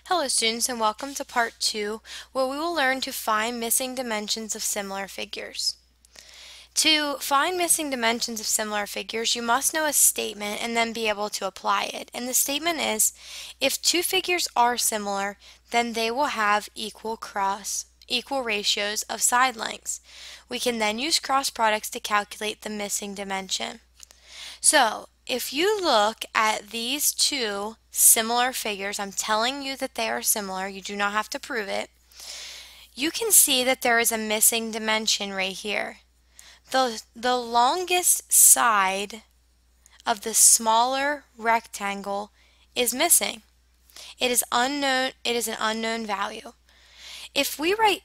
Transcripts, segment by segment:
Hello students, and welcome to part 2, where we will learn to find missing dimensions of similar figures. To find missing dimensions of similar figures, you must know a statement and then be able to apply it. And the statement is, if two figures are similar, then they will have equal ratios of side lengths. We can then use cross products to calculate the missing dimension. So, if you look at these two similar figures, I'm telling you that they are similar, you do not have to prove it, you can see that there is a missing dimension right here. The longest side of the smaller rectangle is missing. It is unknown, it is an unknown value. If we write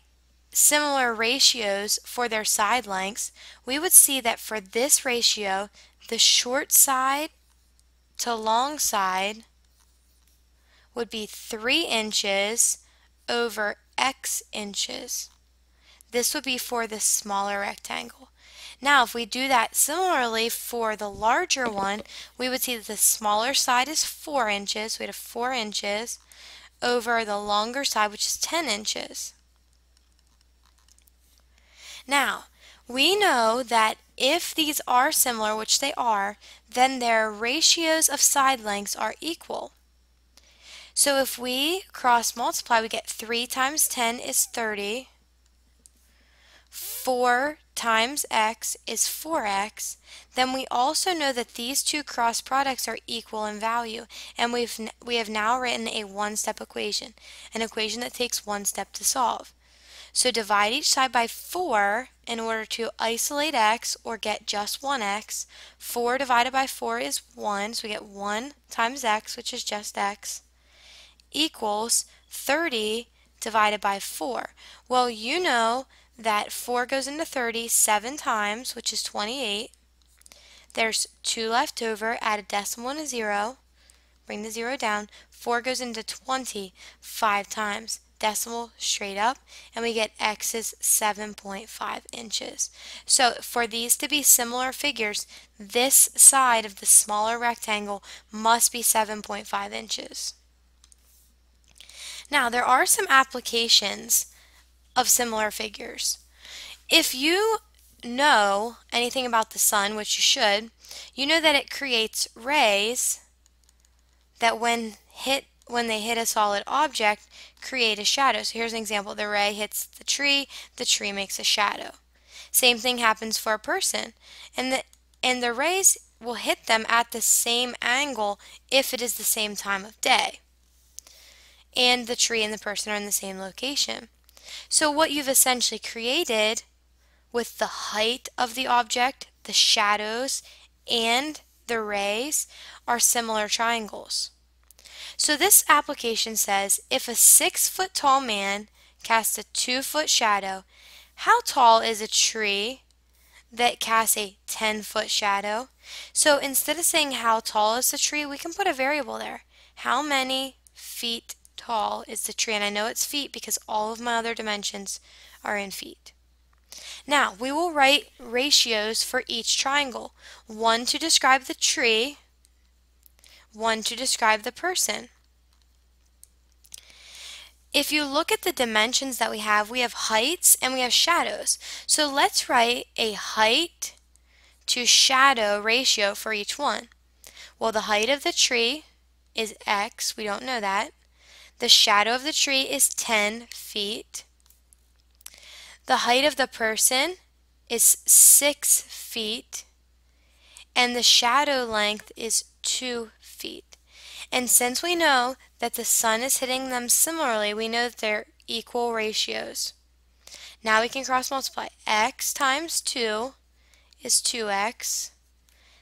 similar ratios for their side lengths, we would see that for this ratio, the short side to long side would be 3 inches over x inches. This would be for the smaller rectangle. Now, if we do that similarly for the larger one, we would see that the smaller side is 4 inches. We have 4 inches over the longer side, which is 10 inches. Now, we know that if these are similar, which they are, then their ratios of side lengths are equal. So if we cross multiply, we get 3 times 10 is 30. 4 times x is 4x. Then we also know that these two cross products are equal in value, and we have now written a one-step equation, an equation that takes one step to solve. So divide each side by 4 in order to isolate x or get just 1x. 4 divided by 4 is 1, so we get 1 times x, which is just x, equals 30 divided by 4. Well, you know that 4 goes into 30 7 times, which is 28. There's 2 left over, add a decimal and a 0, bring the 0 down. 4 goes into 20 5 times, decimal straight up, and we get x is 7.5 inches. So for these to be similar figures, this side of the smaller rectangle must be 7.5 inches. Now, there are some applications of similar figures. If you know anything about the sun, which you should, you know that it creates rays that when they hit a solid object, create a shadow. So here's an example. The ray hits the tree makes a shadow. Same thing happens for a person. And the rays will hit them at the same angle if it is the same time of day. And the tree and the person are in the same location. So what you've essentially created with the height of the object, the shadows, and the rays are similar triangles. So this application says, if a 6-foot tall man casts a 2-foot shadow, how tall is a tree that casts a 10-foot shadow? So instead of saying how tall is the tree, we can put a variable there. How many feet tall is the tree? And I know it's feet because all of my other dimensions are in feet. Now, we will write ratios for each triangle. 1 to describe the tree, 1 to describe the person. If you look at the dimensions that we have heights and we have shadows. So let's write a height to shadow ratio for each one. Well, the height of the tree is x, we don't know that. The shadow of the tree is 10 feet. The height of the person is 6 feet. And the shadow length is 2 feet. And since we know that the sun is hitting them similarly, we know that they're equal ratios. Now we can cross multiply. X times 2 is 2x.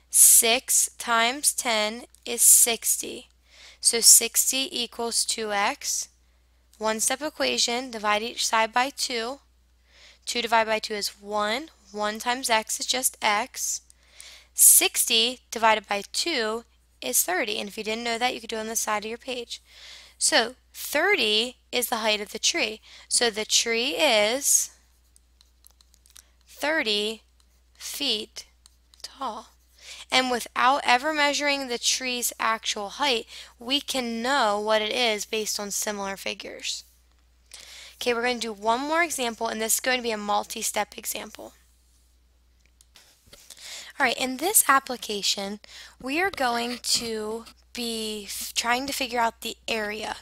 6 times 10 is 60. So 60 equals 2x. One-step equation, divide each side by 2. 2 divided by 2 is 1. 1 times x is just x. 60 divided by 2 is 30. And if you didn't know that, you could do it on the side of your page. So 30 is the height of the tree. So the tree is 30 feet tall. And without ever measuring the tree's actual height, we can know what it is based on similar figures. Okay, we're going to do one more example, and this is going to be a multi-step example. All right, in this application, we are going to be trying to figure out the area.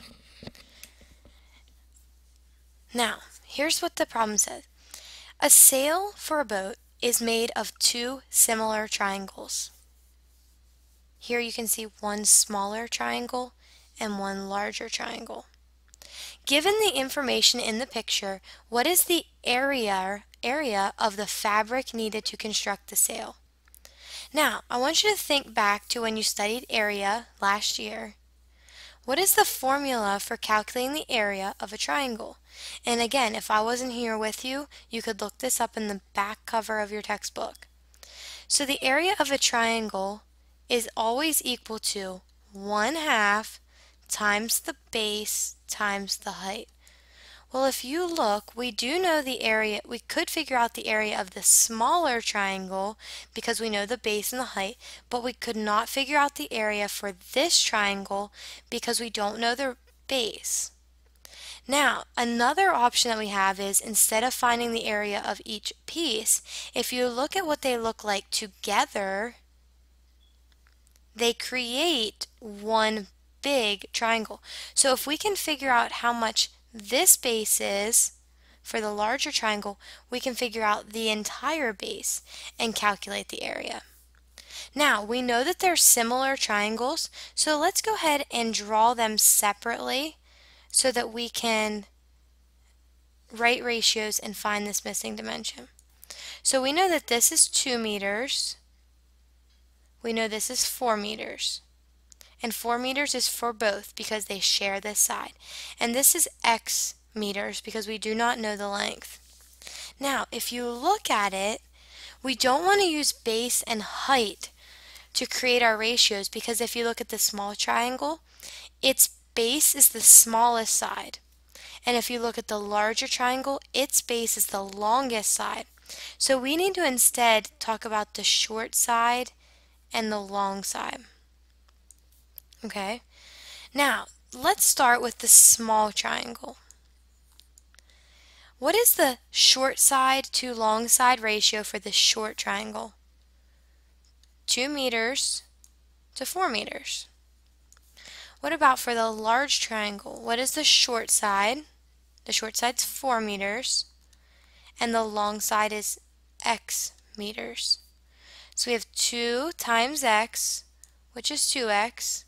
Now, here's what the problem says. A sail for a boat is made of two similar triangles. Here you can see one smaller triangle and one larger triangle. Given the information in the picture, what is the area of the fabric needed to construct the sail? Now, I want you to think back to when you studied area last year. What is the formula for calculating the area of a triangle? And again, if I wasn't here with you, you could look this up in the back cover of your textbook. So the area of a triangle is always equal to 1/2 times the base times the height. Well, if you look, we do know the area, we could figure out the area of the smaller triangle because we know the base and the height, but we could not figure out the area for this triangle because we don't know the base. Now, another option that we have is instead of finding the area of each piece, if you look at what they look like together, they create one big triangle. So if we can figure out how much this base is for the larger triangle, we can figure out the entire base and calculate the area. Now, we know that they're similar triangles, so let's go ahead and draw them separately so that we can write ratios and find this missing dimension. So we know that this is 2 meters. We know this is 4 meters. And 4 meters is for both because they share this side. And this is x meters because we do not know the length. Now, if you look at it, we don't want to use base and height to create our ratios because if you look at the small triangle, its base is the smallest side. And if you look at the larger triangle, its base is the longest side. So we need to instead talk about the short side and the long side. Okay, now let's start with the small triangle. What is the short side to long side ratio for the short triangle? 2 meters to 4 meters. What about for the large triangle? What is the short side? The short side's 4 meters, and the long side is x meters. So we have 2 times x, which is 2x,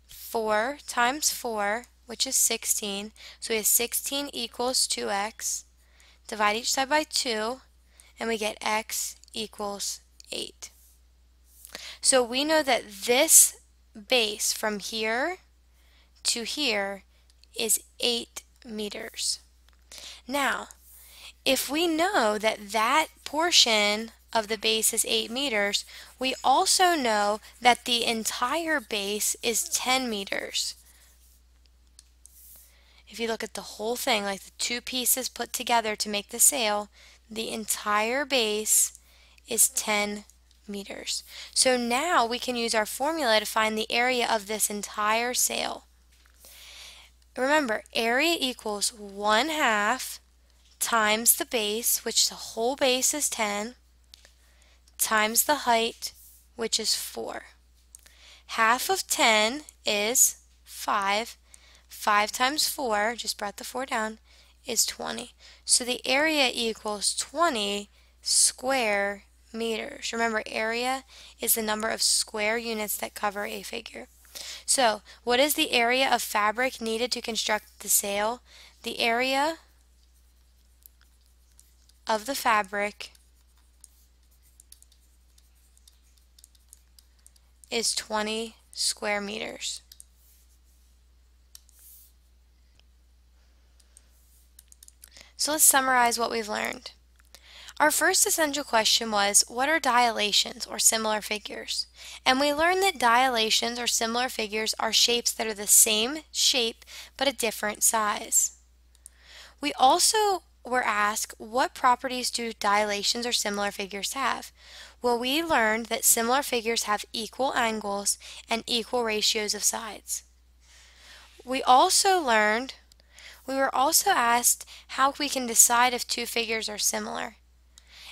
4 times 4, which is 16. So we have 16 equals 2x. Divide each side by 2, and we get x equals 8. So we know that this base from here to here is 8 meters. Now, if we know that that portion of the base is 8 meters, we also know that the entire base is 10 meters. If you look at the whole thing, like the two pieces put together to make the sail, the entire base is 10 meters. So now we can use our formula to find the area of this entire sail. Remember, area equals 1/2 times the base, which the whole base is 10, times the height, which is 4. Half of 10 is 5. 5 times 4, just brought the 4 down, is 20. So the area equals 20 square meters. Remember, area is the number of square units that cover a figure. So, what is the area of fabric needed to construct the sail? The area of the fabric is 20 square meters. So let's summarize what we've learned. Our first essential question was, what are dialations or similar figures? And we learned that dialations or similar figures are shapes that are the same shape but a different size. We also were asked, what properties do dilations or similar figures have? Well, we learned that similar figures have equal angles and equal ratios of sides. We were also asked how we can decide if two figures are similar.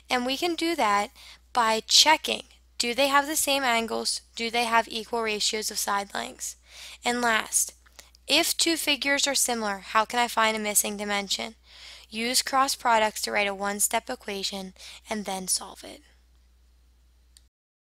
And we can do that by checking, do they have the same angles? Do they have equal ratios of side lengths? And last, if two figures are similar, how can I find a missing dimension? Use cross products to write a one-step equation and then solve it.